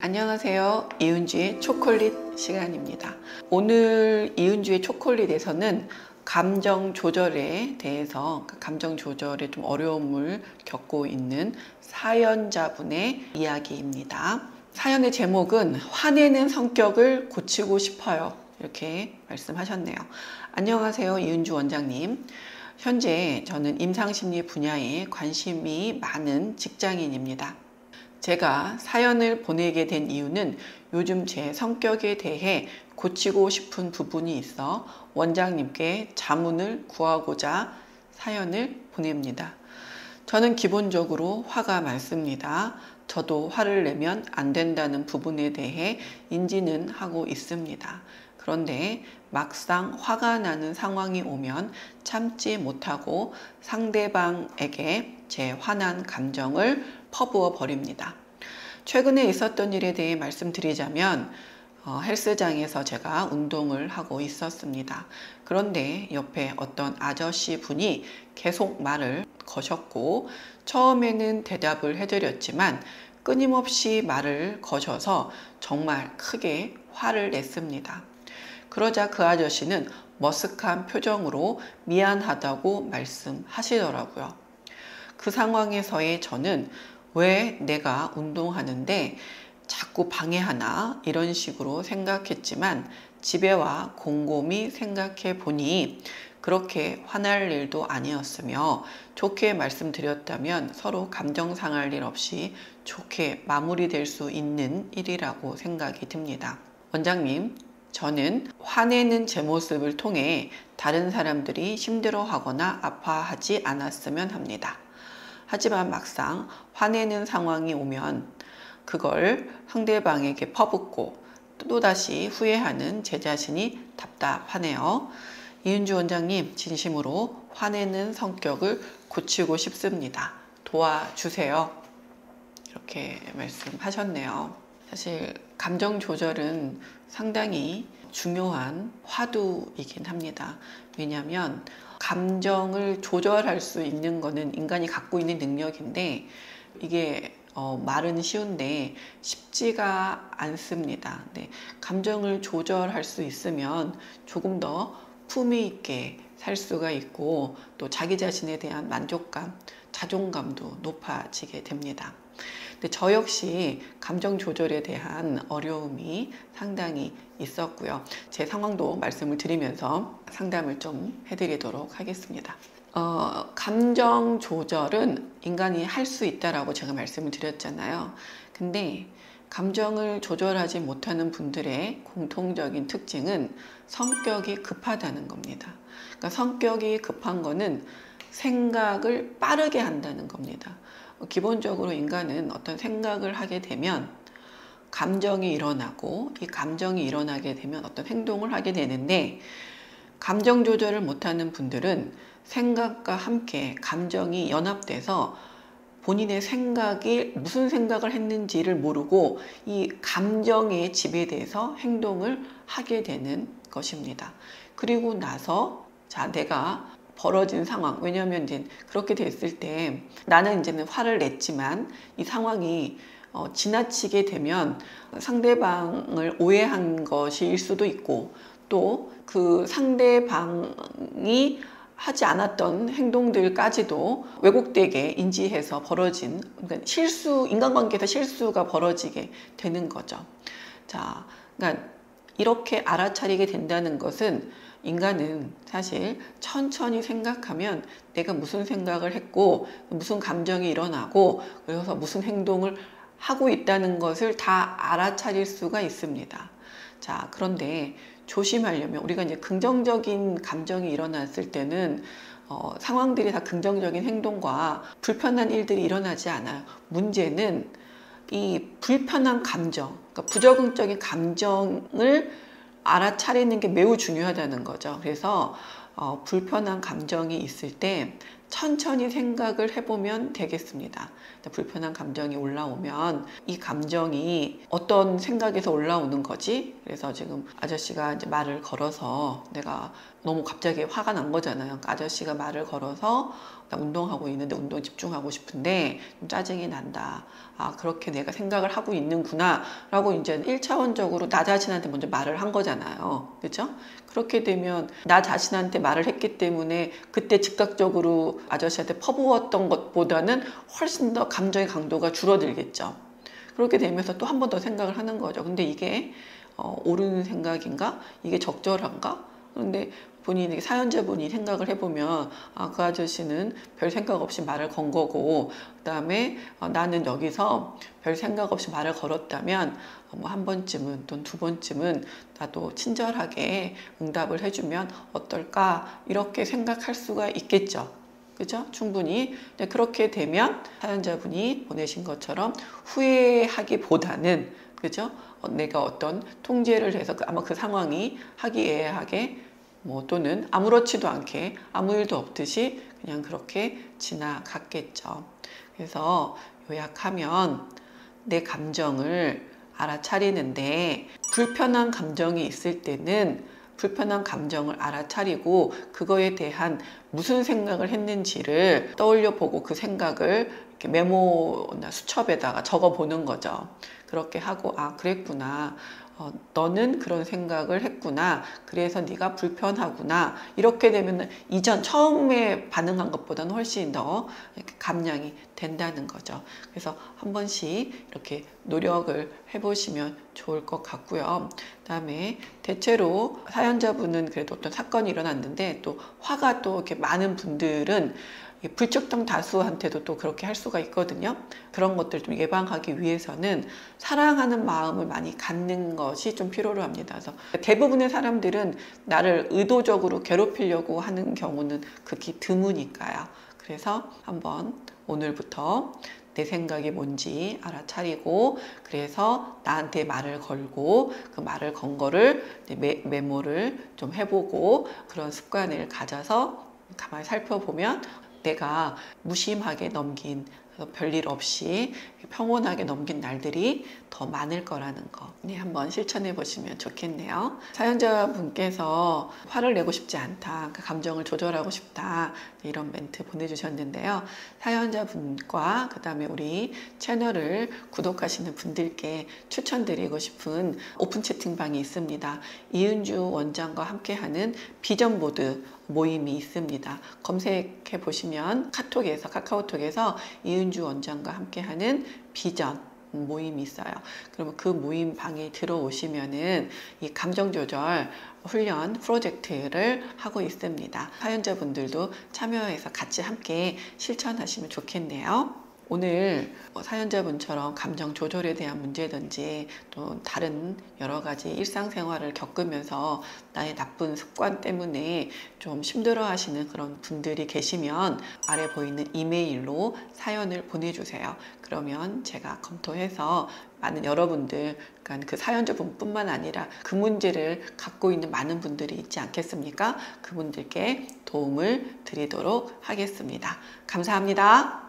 안녕하세요. 이은주의 초콜릿 시간입니다. 오늘 이은주의 초콜릿에서는 감정 조절에 대해서, 감정 조절에 좀 어려움을 겪고 있는 사연자분의 이야기입니다. 사연의 제목은 화내는 성격을 고치고 싶어요. 이렇게 말씀하셨네요. 안녕하세요. 이은주 원장님. 현재 저는 임상심리 분야에 관심이 많은 직장인입니다. 제가 사연을 보내게 된 이유는 요즘 제 성격에 대해 고치고 싶은 부분이 있어 원장님께 자문을 구하고자 사연을 보냅니다. 저는 기본적으로 화가 많습니다. 저도 화를 내면 안 된다는 부분에 대해 인지는 하고 있습니다. 그런데 막상 화가 나는 상황이 오면 참지 못하고 상대방에게 제 화난 감정을 퍼부어 버립니다. 최근에 있었던 일에 대해 말씀드리자면 헬스장에서 제가 운동을 하고 있었습니다. 그런데 옆에 어떤 아저씨 분이 계속 말을 거셨고 처음에는 대답을 해드렸지만 끊임없이 말을 거셔서 정말 크게 화를 냈습니다. 그러자 그 아저씨는 머쓱한 표정으로 미안하다고 말씀하시더라고요. 그 상황에서의 저는 왜 내가 운동하는데 자꾸 방해하나 이런 식으로 생각했지만 집에 와 곰곰이 생각해 보니 그렇게 화날 일도 아니었으며 좋게 말씀드렸다면 서로 감정 상할 일 없이 좋게 마무리될 수 있는 일이라고 생각이 듭니다. 원장님, 저는 화내는 제 모습을 통해 다른 사람들이 힘들어하거나 아파하지 않았으면 합니다. 하지만 막상 화내는 상황이 오면 그걸 상대방에게 퍼붓고 또다시 후회하는 제 자신이 답답하네요. 이은주 원장님, 진심으로 화내는 성격을 고치고 싶습니다. 도와주세요. 이렇게 말씀하셨네요. 사실 감정 조절은 상당히 중요한 화두이긴 합니다. 왜냐하면 감정을 조절할 수 있는 것은 인간이 갖고 있는 능력인데 이게 말은 쉬운데 쉽지가 않습니다. 네, 감정을 조절할 수 있으면 조금 더 품위 있게 살 수가 있고 또 자기 자신에 대한 만족감, 자존감도 높아지게 됩니다. 근데 저 역시 감정 조절에 대한 어려움이 상당히 있었고요. 제 상황도 말씀을 드리면서 상담을 좀 해드리도록 하겠습니다. 감정 조절은 인간이 할 수 있다라고 제가 말씀을 드렸잖아요. 근데 감정을 조절하지 못하는 분들의 공통적인 특징은 성격이 급하다는 겁니다. 그러니까 성격이 급한 거는 생각을 빠르게 한다는 겁니다. 기본적으로 인간은 어떤 생각을 하게 되면 감정이 일어나고 이 감정이 일어나게 되면 어떤 행동을 하게 되는데 감정 조절을 못하는 분들은 생각과 함께 감정이 연합돼서 본인의 생각이 무슨 생각을 했는지를 모르고 이 감정에 지배돼서 행동을 하게 되는 것입니다. 그리고 나서 내가 벌어진 상황, 왜냐하면 이제 그렇게 됐을 때 나는 이제는 화를 냈지만 이 상황이 지나치게 되면 상대방을 오해한 것일 수도 있고 또 그 상대방이 하지 않았던 행동들까지도 왜곡되게 인지해서 벌어진, 그러니까 인간관계에서 실수가 벌어지게 되는 거죠. 자, 그러니까 이렇게 알아차리게 된다는 것은 인간은 사실 천천히 생각하면 내가 무슨 생각을 했고 무슨 감정이 일어나고 그래서 무슨 행동을 하고 있다는 것을 다 알아차릴 수가 있습니다. 자, 그런데 조심하려면 우리가 이제 긍정적인 감정이 일어났을 때는 상황들이 다 긍정적인 행동과 불편한 일들이 일어나지 않아요. 문제는 이 불편한 감정, 그러니까 부적응적인 감정을 알아차리는 게 매우 중요하다는 거죠. 그래서 불편한 감정이 있을 때 천천히 생각을 해보면 되겠습니다. 불편한 감정이 올라오면 이 감정이 어떤 생각에서 올라오는 거지? 그래서 지금 아저씨가 이제 말을 걸어서 내가 너무 갑자기 화가 난 거잖아요. 그러니까 아저씨가 말을 걸어서 나 운동하고 있는데 운동 집중하고 싶은데 좀 짜증이 난다. 아, 그렇게 내가 생각을 하고 있는구나 라고 이제 1차원적으로 나 자신한테 먼저 말을 한 거잖아요. 그죠? 그렇게 되면 나 자신한테 말을 했기 때문에 그때 즉각적으로 아저씨한테 퍼부었던 것보다는 훨씬 더 감정의 강도가 줄어들겠죠. 그렇게 되면서 또 한 번 더 생각을 하는 거죠. 근데 이게 옳은 생각인가? 이게 적절한가? 근데 본인이 사연자분이 생각을 해보면 아, 그 아저씨는 별 생각 없이 말을 건 거고 그 다음에 나는 여기서 별 생각 없이 말을 걸었다면 뭐 한 번쯤은 또는 두 번쯤은 나도 친절하게 응답을 해주면 어떨까 이렇게 생각할 수가 있겠죠. 그죠? 충분히. 그렇게 되면 사연자분이 보내신 것처럼 후회하기보다는 그죠? 내가 어떤 통제를 해서 아마 그 상황이 화기애애하게 뭐 또는 아무렇지도 않게 아무 일도 없듯이 그냥 그렇게 지나갔겠죠. 그래서 요약하면 내 감정을 알아차리는데 불편한 감정이 있을 때는 불편한 감정을 알아차리고 그거에 대한 무슨 생각을 했는지를 떠올려 보고 그 생각을 이렇게 메모나 수첩에다가 적어 보는 거죠. 그렇게 하고 아 그랬구나. 너는 그런 생각을 했구나. 그래서 네가 불편하구나. 이렇게 되면 이전 처음에 반응한 것보다는 훨씬 더 이렇게 감량이 된다는 거죠. 그래서 한 번씩 이렇게 노력을 해보시면 좋을 것 같고요. 그다음에 대체로 사연자분은 그래도 어떤 사건이 일어났는데 또 화가 또 이렇게 많은 분들은 불특정 다수한테도 또 그렇게 할 수가 있거든요. 그런 것들 좀 예방하기 위해서는 사랑하는 마음을 많이 갖는 것이 좀 필요로 합니다. 그래서 대부분의 사람들은 나를 의도적으로 괴롭히려고 하는 경우는 극히 드무니까요. 그래서 한번 오늘부터 내 생각이 뭔지 알아차리고 그래서 나한테 말을 걸고 그 말을 건 거를 메모를 좀 해보고 그런 습관을 가져서 가만히 살펴보면 내가 무심하게 넘긴 별일 없이 평온하게 넘긴 날들이 더 많을 거라는 거 한번 실천해 보시면 좋겠네요. 사연자분께서 화를 내고 싶지 않다, 감정을 조절하고 싶다 이런 멘트 보내주셨는데요. 사연자분과 그 다음에 우리 채널을 구독하시는 분들께 추천드리고 싶은 오픈 채팅방이 있습니다. 이은주 원장과 함께하는 비전보드 모임이 있습니다. 검색해 보시면 카카오톡에서 이은주 원장과 함께하는 비전 모임이 있어요. 그러면 그 모임 방에 들어오시면은 이 감정 조절 훈련 프로젝트를 하고 있습니다. 사연자분들도 참여해서 같이 함께 실천하시면 좋겠네요. 오늘 사연자분처럼 감정 조절에 대한 문제든지 또 다른 여러 가지 일상생활을 겪으면서 나의 나쁜 습관 때문에 좀 힘들어 하시는 그런 분들이 계시면 아래 보이는 이메일로 사연을 보내주세요. 그러면 제가 검토해서 많은 여러분들, 그러니까 그 사연자분뿐만 아니라 그 문제를 갖고 있는 많은 분들이 있지 않겠습니까? 그분들께 도움을 드리도록 하겠습니다. 감사합니다.